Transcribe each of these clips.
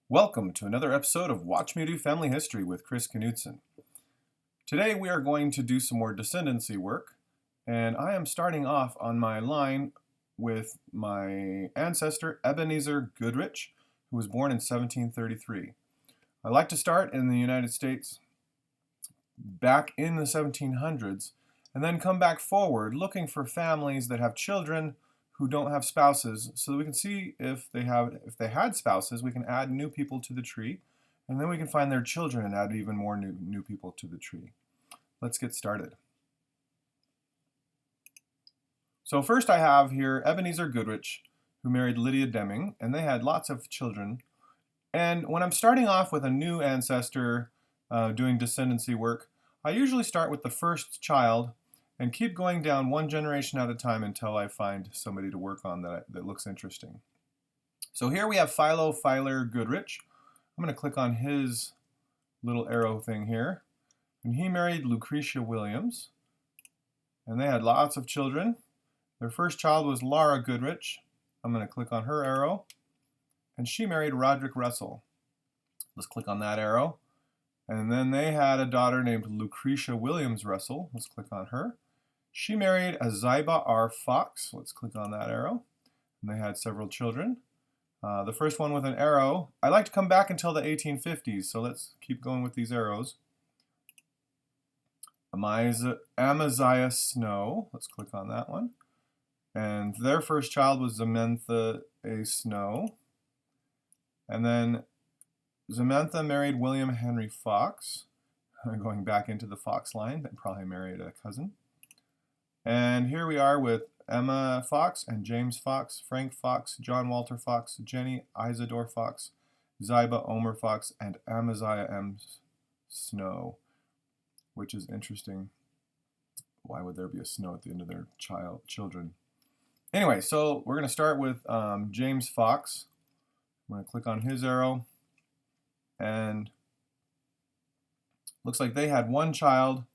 Welcome to another episode of Watch Me Do Family History with Chris Knudsen. Today we are going to do some more descendancy work, and I am starting off on my line with my ancestor Ebenezer Goodrich, who was born in 1733. I like to start in the United States back in the 1700s and then come back forward looking for families that have children who don't have spouses, so that we can see if they had spouses, we can add new people to the tree, and then we can find their children and add even more new people to the tree. Let's get started. So first I have here Ebenezer Goodrich, who married Lydia Deming, and they had lots of children. And when I'm starting off with a new ancestor doing descendancy work, I usually start with the first child and keep going down one generation at a time until I find somebody to work on that looks interesting. So here we have Philo Filer Goodrich. I'm going to click on his little arrow thing here. And he married Lucretia Williams. And they had lots of children. Their first child was Laura Goodrich. I'm going to click on her arrow. And she married Roderick Russell. Let's click on that arrow. And then they had a daughter named Lucretia Williams Russell. Let's click on her. She married Ziba R. Fox. Let's click on that arrow. And they had several children. The first one with an arrow. I like to come back until the 1850s, so let's keep going with these arrows. Amaziah Snow. Let's click on that one. And their first child was Zemantha A. Snow. And then Zemantha married William Henry Fox. Going back into the Fox line, that probably married a cousin. And here we are with Emma Fox and James Fox, Frank Fox, John Walter Fox, Jenny Isidore Fox, Ziba Omer Fox, and Amaziah M. Snow, which is interesting. Why would there be a Snow at the end of their children? Anyway, so we're going to start with James Fox. I'm going to click on his arrow. And looks like they had one child.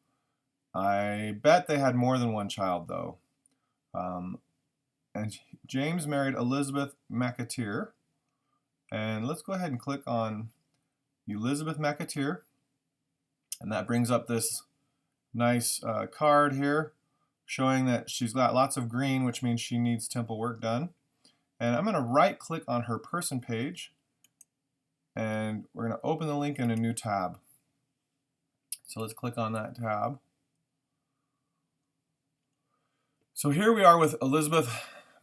I bet they had more than one child, though. And James married Elizabeth Mcateer. And let's go ahead and click on Elizabeth Mcateer. And that brings up this nice card here showing that she's got lots of green, which means she needs temple work done. And I'm going to right-click on her person page. And we're going to open the link in a new tab. So let's click on that tab. So here we are with Elizabeth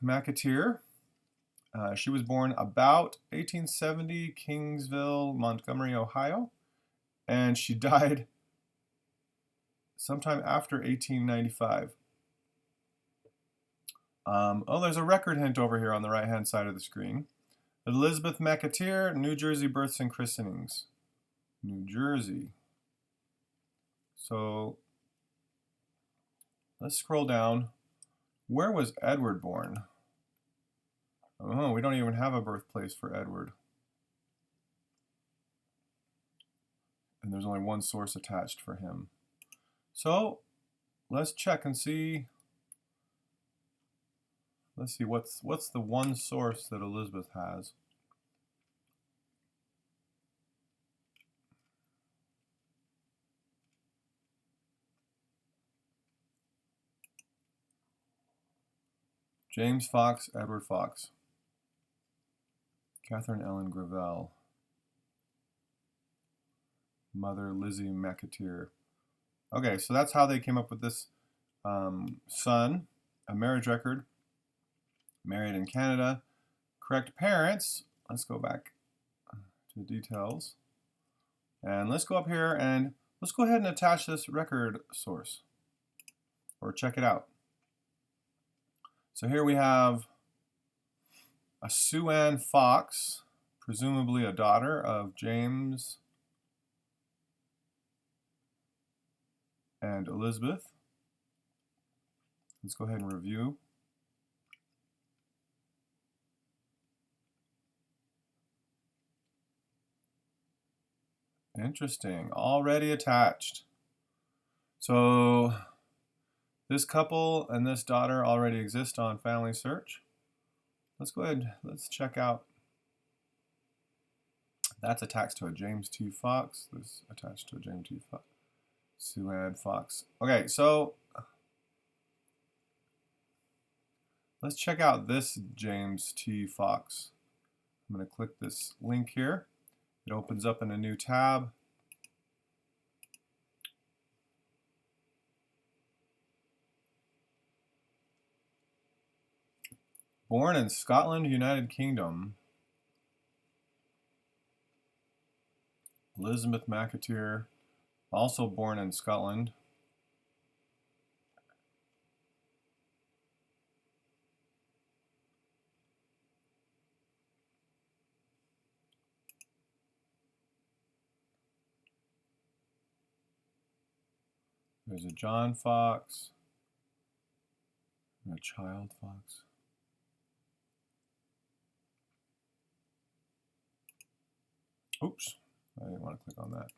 Mcateer. She was born about 1870, Kingsville, Montgomery, Ohio. And she died sometime after 1895. There's a record hint over here on the right-hand side of the screen. Elizabeth Mcateer, New Jersey births and christenings. New Jersey. So let's scroll down. Where was Edward born? Oh, we don't even have a birthplace for Edward. And there's only one source attached for him. So let's check and see. Let's see what's the one source that Elizabeth has. James Fox, Edward Fox, Catherine Ellen Gravel, mother Lizzie Mcateer. Okay, so that's how they came up with this son, a marriage record, married in Canada, correct parents. Let's go back to the details. And let's go up here and let's go ahead and attach this record source or check it out. So here we have a Sue Ann Fox, presumably a daughter of James and Elizabeth. Let's go ahead and review. Interesting, already attached. So this couple and this daughter already exist on FamilySearch. Let's go ahead, let's check out That's attached to a James T. Fox. This attached to a James T. Fox. Suad Fox. Okay, so let's check out this James T. Fox. I'm going to click this link here. It opens up in a new tab. Born in Scotland, United Kingdom. Elizabeth Mcateer, also born in Scotland. There's a John Fox and a Child Fox. Oops, I didn't want to click on that.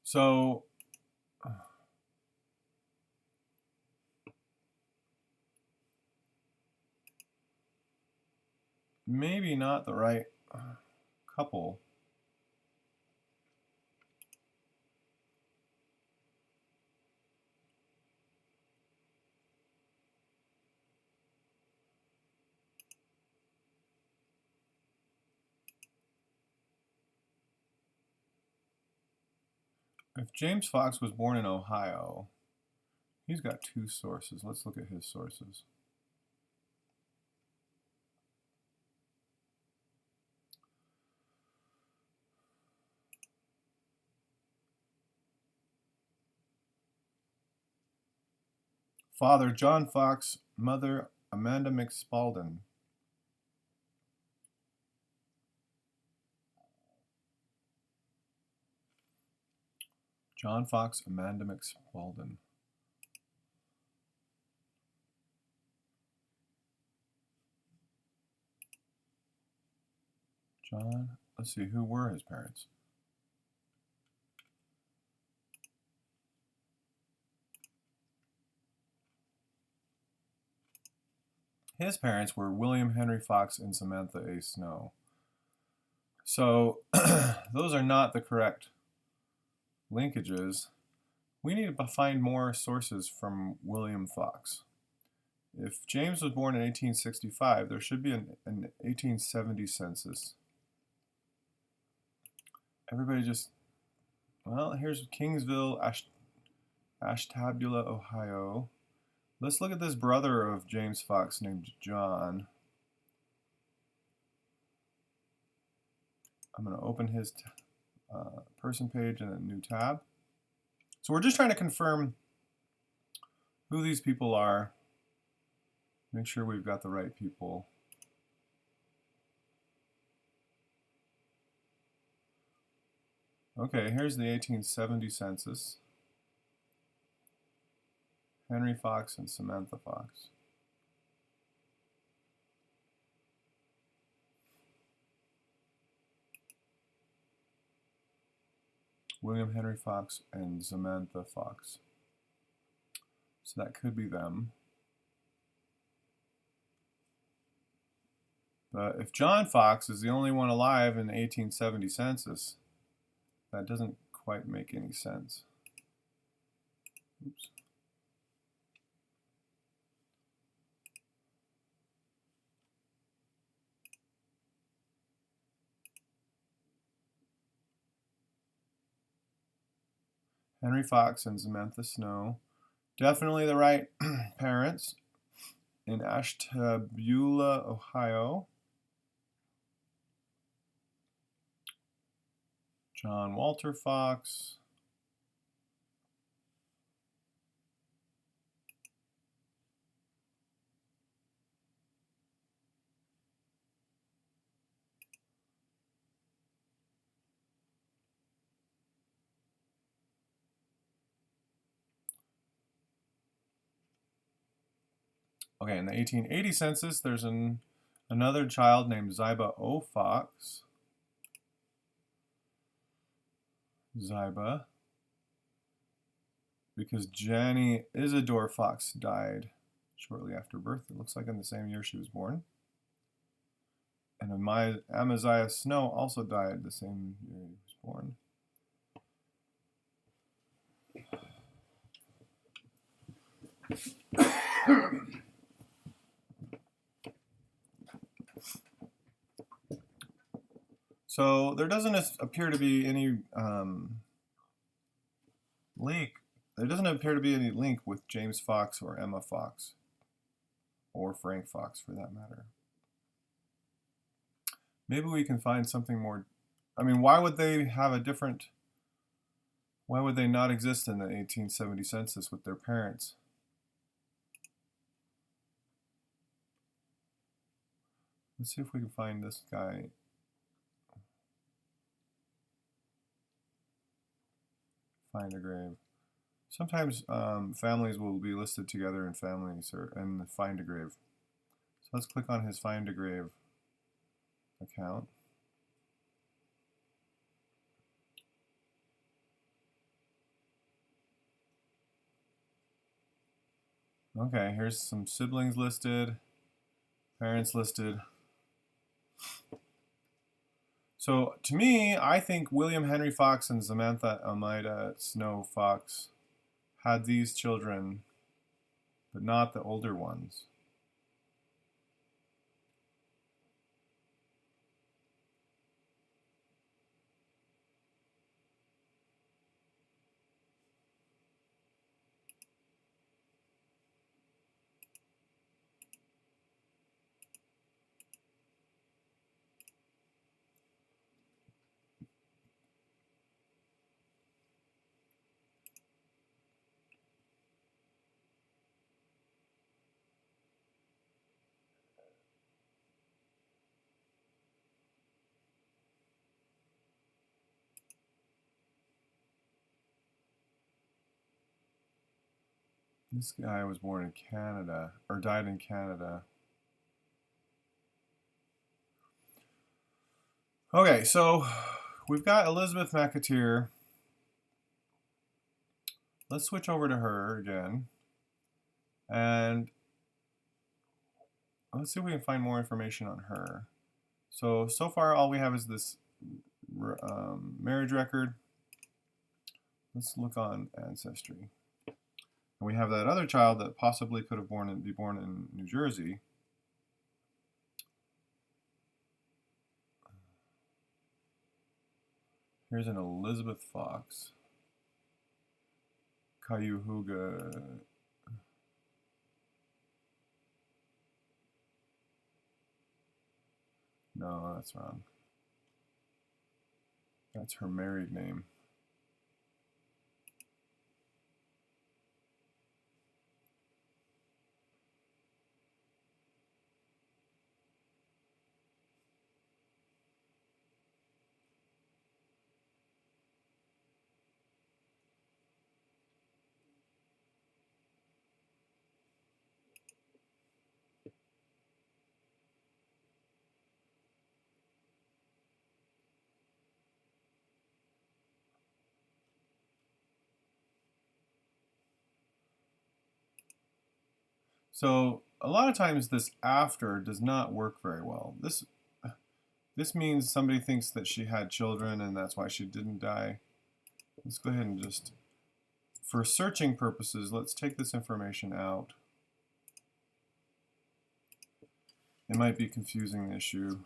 So maybe not the right couple. If James Fox was born in Ohio, he's got two sources. Let's look at his sources. Father John Fox, mother Amanda McSpaldon. John Fox, Amanda McSpaldon. John, let's see, who were his parents? His parents were William Henry Fox and Samantha A. Snow. So those are not the correct linkages. We need to find more sources from William Fox. If James was born in 1865, there should be an 1870 census. Everybody just, well, here's Kingsville, Ashtabula, Ohio. Let's look at this brother of James Fox named John. I'm going to open his person page in a new tab. So we're just trying to confirm who these people are. Make sure we've got the right people. Okay, here's the 1870 census. Henry Fox and Samantha Fox. William Henry Fox and Samantha Fox. So that could be them. But if John Fox is the only one alive in the 1870 census, that doesn't quite make any sense. Oops. Henry Fox and Samantha Snow. Definitely the right parents in Ashtabula, Ohio. John Walter Fox. Okay, in the 1880 census, there's another child named Ziba O. Fox. Ziba. Because Jenny Isidore Fox died shortly after birth. It looks like in the same year she was born. And Amaziah Snow also died the same year he was born. So there doesn't appear to be any link. There doesn't appear to be any link with James Fox or Emma Fox, or Frank Fox for that matter. Maybe we can find something more. I mean, why would they have a different? Why would they not exist in the 1870 census with their parents? Let's see if we can find this guy. Find a grave. Sometimes families will be listed together in families or in the Find a Grave. So let's click on his Find a Grave account. Okay, here's some siblings listed, parents listed. So to me, I think William Henry Fox and Samantha Almeida Snow Fox had these children, but not the older ones. This guy was born in Canada, or died in Canada. Okay, so we've got Elizabeth Mcateer. Let's switch over to her again. And let's see if we can find more information on her. So far all we have is this marriage record. Let's look on Ancestry. And we have that other child that possibly could have be born in New Jersey. Here's an Elizabeth Fox. Cayuga. No, that's wrong. That's her married name. So a lot of times this after does not work very well. This means somebody thinks that she had children and that's why she didn't die. Let's go ahead and just, for searching purposes, let's take this information out. It might be confusing the issue.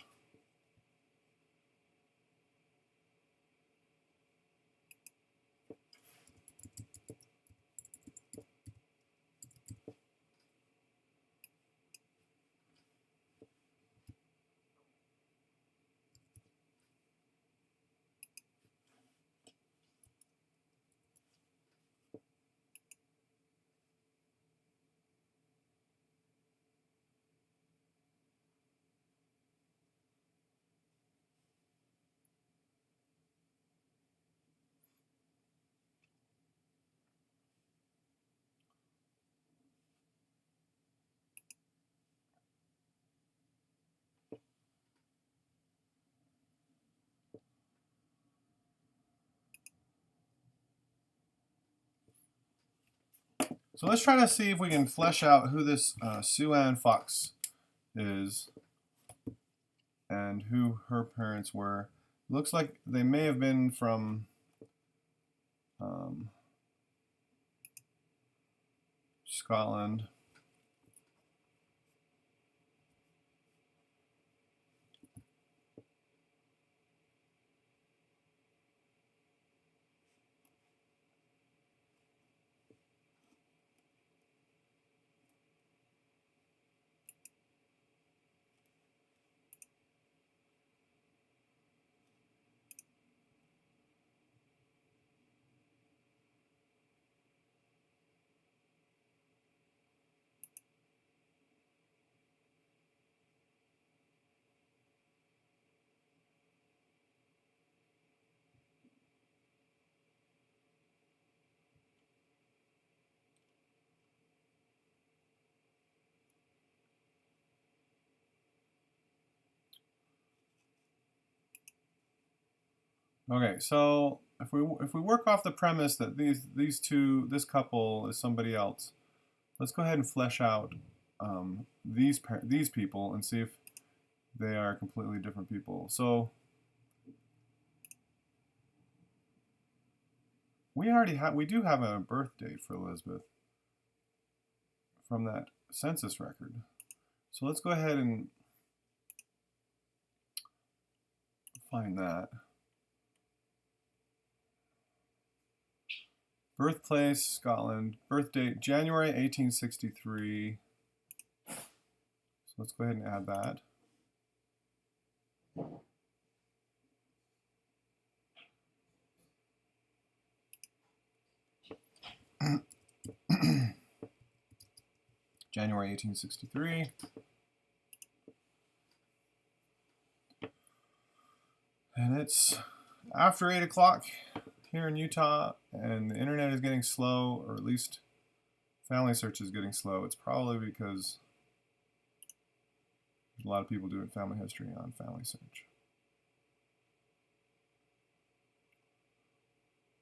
So let's try to see if we can flesh out who this Sue Ann Fox is and who her parents were. Looks like they may have been from Scotland. Okay, so if we work off the premise that this couple is somebody else, let's go ahead and flesh out these people and see if they are completely different people. So we do have a birth date for Elizabeth from that census record. So let's go ahead and find that. Birthplace, Scotland. Birth date, January 1863. So let's go ahead and add that. January 1863. And it's after 8 o'clock here in Utah, and the internet is getting slow, or at least FamilySearch is getting slow. It's probably because there's a lot of people doing family history on FamilySearch.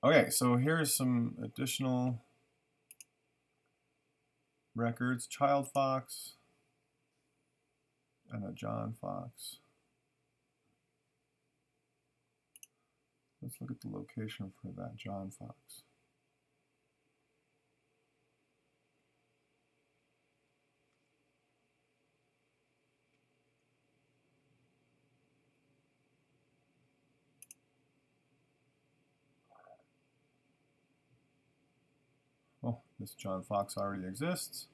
Okay, so here's some additional records. Child Fox and a John Fox. Let's look at the location for that John Fox. Oh, this John Fox already exists.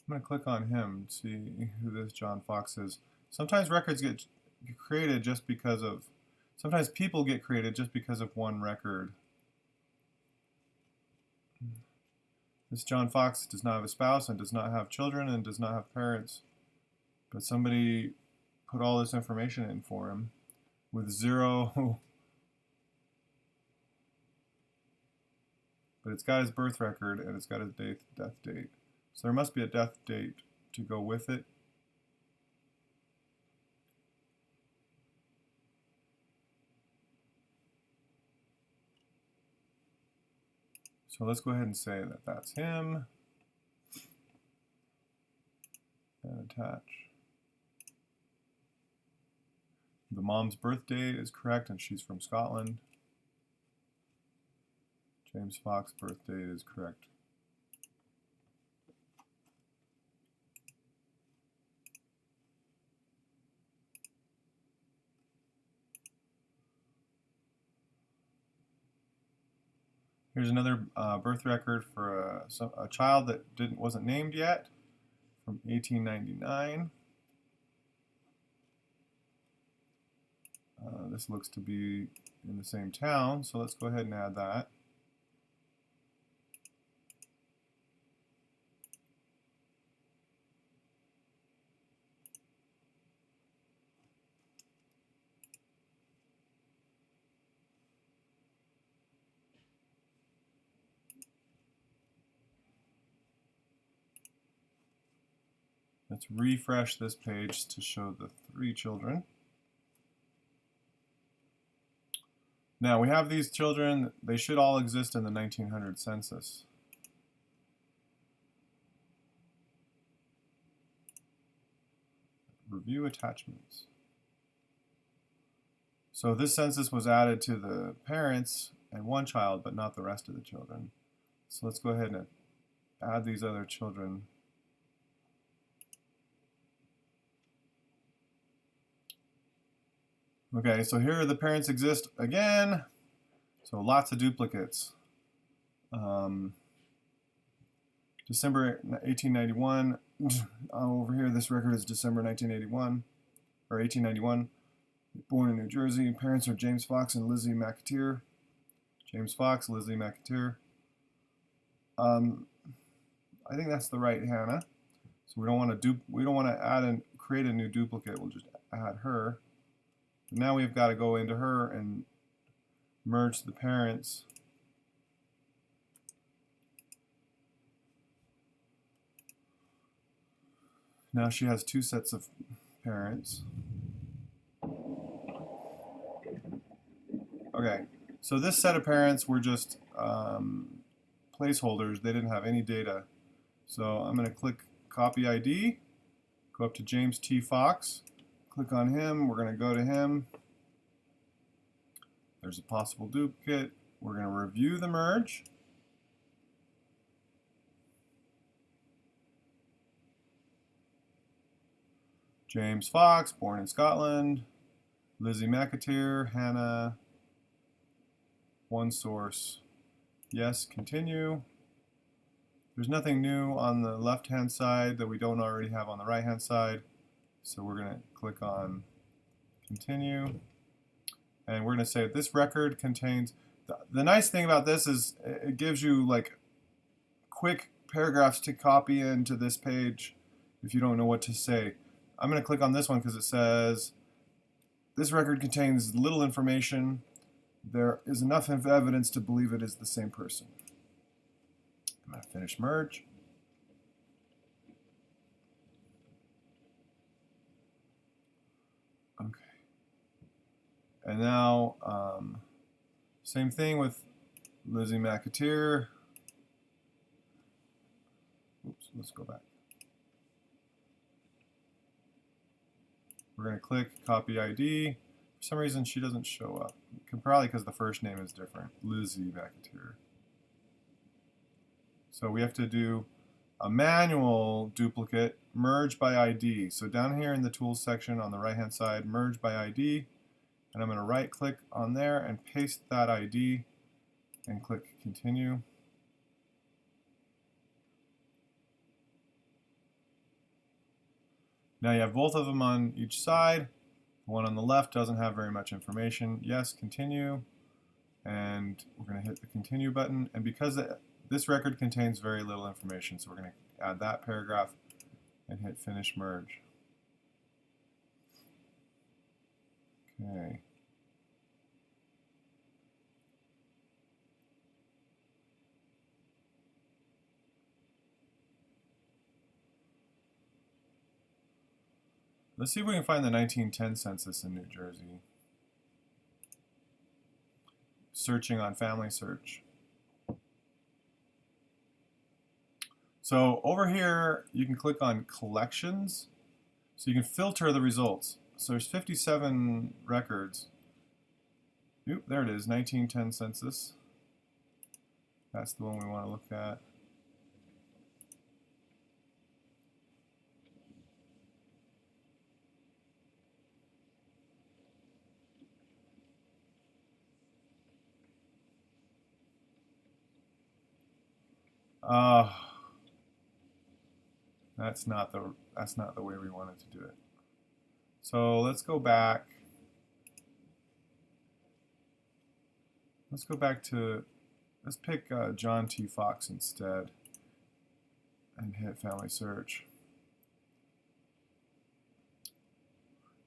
I'm going to click on him and see who this John Fox is. Sometimes records get created just because of, sometimes people get created just because of one record. This John Fox does not have a spouse and does not have children and does not have parents, but somebody put all this information in for him with zero, but it's got his birth record and it's got his death date. So there must be a death date to go with it. So let's go ahead and say that that's him. And attach. The mom's birth date is correct and she's from Scotland. James Fox's birth date is correct. Here's another birth record for a child that wasn't named yet from 1899. This looks to be in the same town, so let's go ahead and add that. Let's refresh this page to show the 3 children. Now we have these children, they should all exist in the 1900 census. Review attachments. So this census was added to the parents and one child, but not the rest of the children. So let's go ahead and add these other children. Okay, so here the parents exist again. So lots of duplicates. December 1891. Over here, this record is December 1981 or 1891. Born in New Jersey. Parents are James Fox and Lizzie Mcateer. James Fox, Lizzie Mcateer. I think that's the right Hannah. So we don't want to add and create a new duplicate. We'll just add her. Now we've got to go into her and merge the parents. Now she has two sets of parents. Okay, so this set of parents were just placeholders. They didn't have any data. So I'm going to click Copy ID, go up to James T. Fox, click on him. We're going to go to him. There's a possible duplicate. We're going to review the merge. James Fox, born in Scotland. Lizzie Mcateer, Hannah. One source. Yes, continue. There's nothing new on the left-hand side that we don't already have on the right-hand side. So we're going to click on continue. And we're going to say this record contains, the nice thing about this is it gives you like quick paragraphs to copy into this page if you don't know what to say. I'm going to click on this one because it says this record contains little information. There is enough evidence to believe it is the same person. I'm going to finish merge. Okay. And now, same thing with Lizzie Mcateer. Oops, let's go back. We're going to click Copy ID. For some reason, she doesn't show up. Probably because the first name is different, Lizzie Mcateer. So we have to do a manual duplicate, merge by ID. So down here in the Tools section on the right-hand side, merge by ID. And I'm going to right-click on there and paste that ID and click Continue. Now you have both of them on each side. The one on the left doesn't have very much information. Yes, continue. And we're going to hit the Continue button. And because this record contains very little information, so we're going to add that paragraph and hit Finish Merge. Okay. Let's see if we can find the 1910 census in New Jersey. Searching on FamilySearch. So over here, you can click on Collections. So you can filter the results. So there's 57 records. Oop, there it is, 1910 census. That's the one we want to look at. That's not the way we wanted to do it. So let's go back. Let's go back to, let's pick John T. Fox instead and hit FamilySearch.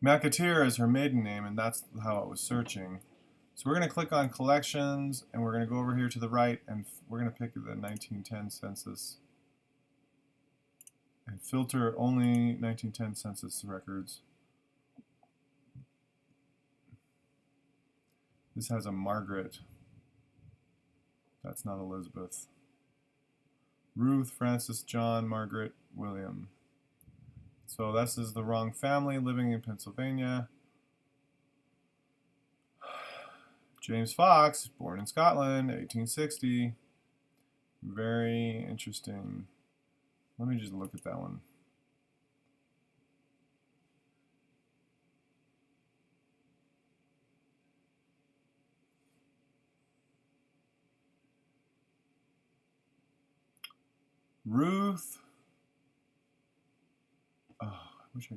Mcateer is her maiden name, and that's how it was searching. So we're going to click on Collections, and we're going to go over here to the right, and we're going to pick the 1910 census and filter only 1910 census records. This has a Margaret. That's not Elizabeth. Ruth, Francis, John, Margaret, William. So this is the wrong family living in Pennsylvania. James Fox, born in Scotland, 1860. Very interesting. Let me just look at that one. Ruth. Oh, I wish I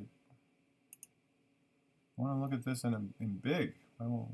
want to look at this in big. I won't.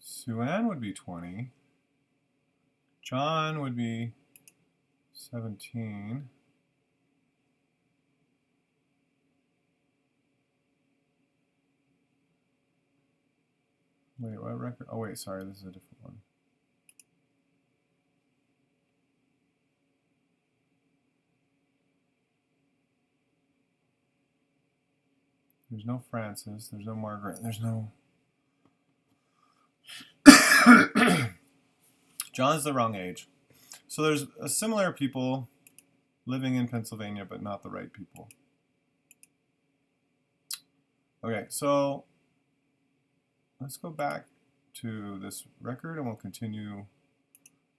Sue Ann would be 20. John would be 17. Wait, what record? Oh, wait, sorry, this is a different one. There's no Francis, there's no Margaret, there's no... John's the wrong age. So there's similar people living in Pennsylvania, but not the right people. Okay, so let's go back to this record and we'll continue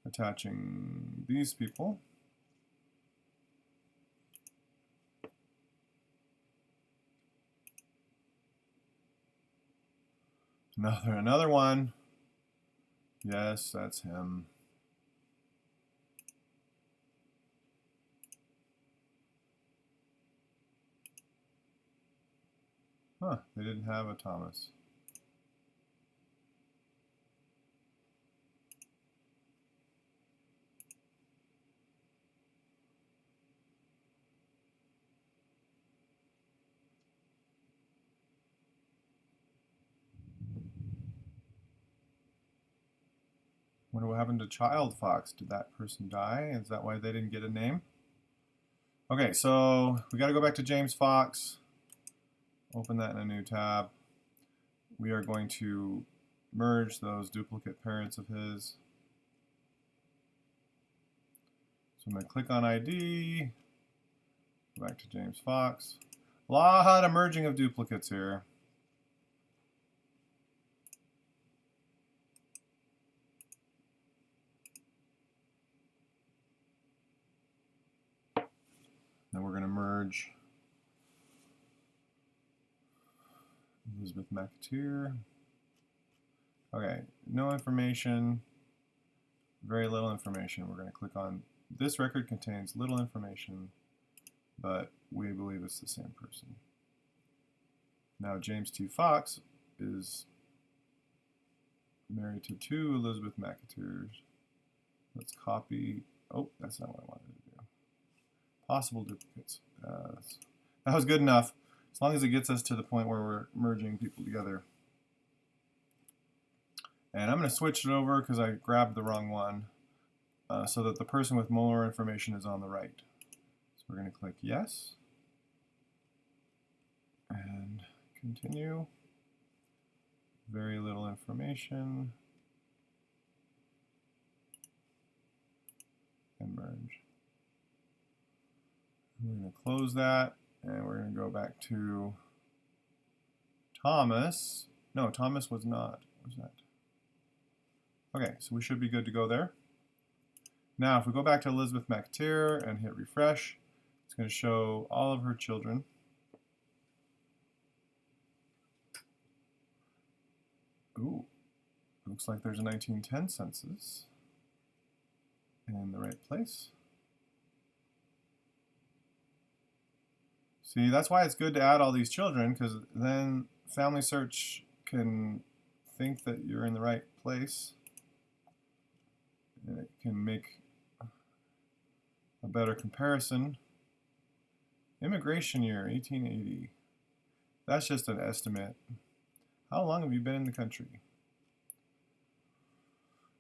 attaching these people. Another one. Yes, that's him. Huh, they didn't have a Thomas. What happened to Child Fox? Did that person die? Is that why they didn't get a name? Okay, so we got to go back to James Fox. Open that in a new tab. We are going to merge those duplicate parents of his. So I'm going to click on ID. Go back to James Fox. A lot of merging of duplicates here. Then we're going to merge Elizabeth Mcateer. Okay, no information, very little information. We're going to click on this record contains little information, but we believe it's the same person. Now James T. Fox is married to 2 Elizabeth Mcateers. Let's copy. Oh, that's not what I wanted to do. Possible duplicates. That was good enough, as long as it gets us to the point where we're merging people together. And I'm going to switch it over because I grabbed the wrong one, so that the person with more information is on the right. So we're going to click yes and continue. Very little information and merge. We're going to close that and we're going to go back to Thomas. No, Thomas was not. What was that? Okay, so we should be good to go there. Now, if we go back to Elizabeth Mcateer and hit refresh, it's going to show all of her children. Ooh, looks like there's a 1910 census in the right place. See, that's why it's good to add all these children, because then FamilySearch can think that you're in the right place. And it can make a better comparison. Immigration year, 1880. That's just an estimate. How long have you been in the country?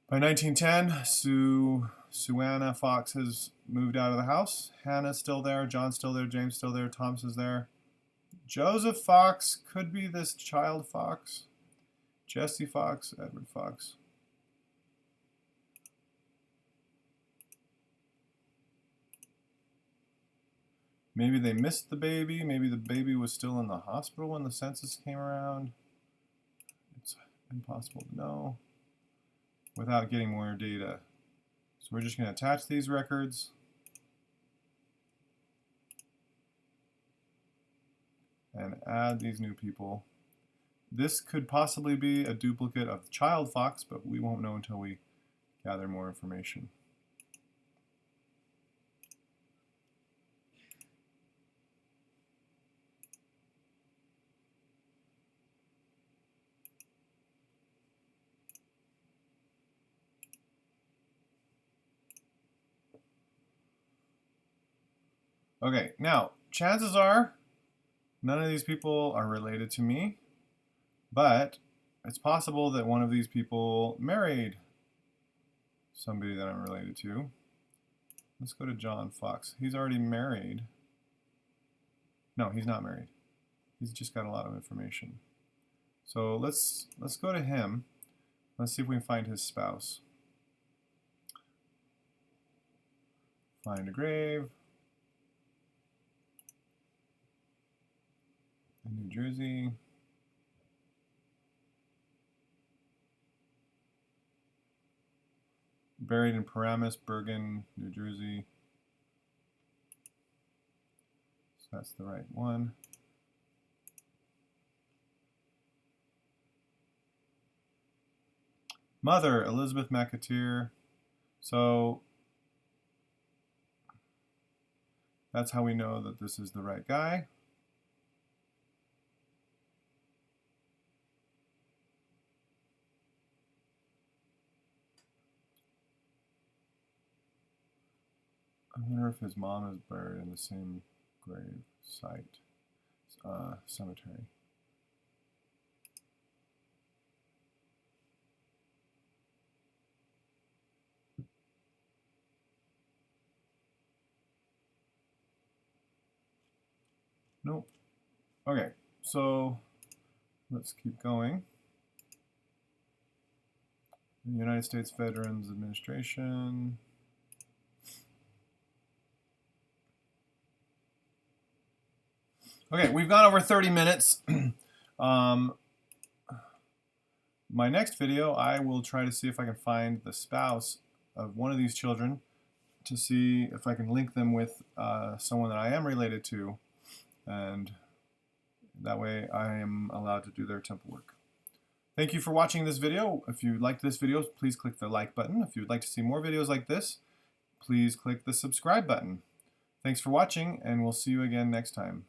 By 1910, Suanna Fox has moved out of the house. Hannah's still there. John's still there. James still there. Thomas is there. Joseph Fox could be this child Fox. Jesse Fox, Edward Fox. Maybe they missed the baby. Maybe the baby was still in the hospital when the census came around. It's impossible to know without getting more data. So we're just going to attach these records. And add these new people. This could possibly be a duplicate of the child Fox, but we won't know until we gather more information. Okay, now, chances are none of these people are related to me, but it's possible that one of these people married somebody that I'm related to. Let's go to John Fox. He's already married. No, he's not married. He's just got a lot of information. So let's go to him. Let's see if we can find his spouse. Find a grave. In New Jersey. Buried in Paramus, Bergen, New Jersey. So that's the right one. Mother, Elizabeth Mcateer. So that's how we know that this is the right guy. I wonder if his mom is buried in the same grave site, cemetery. Nope. Okay, so let's keep going. United States Veterans Administration. Okay, we've gone over 30 minutes. My next video, I will try to see if I can find the spouse of one of these children to see if I can link them with someone that I am related to, and that way I am allowed to do their temple work. Thank you for watching this video. If you liked this video, please click the like button. If you would like to see more videos like this, please click the subscribe button. Thanks for watching, and we'll see you again next time.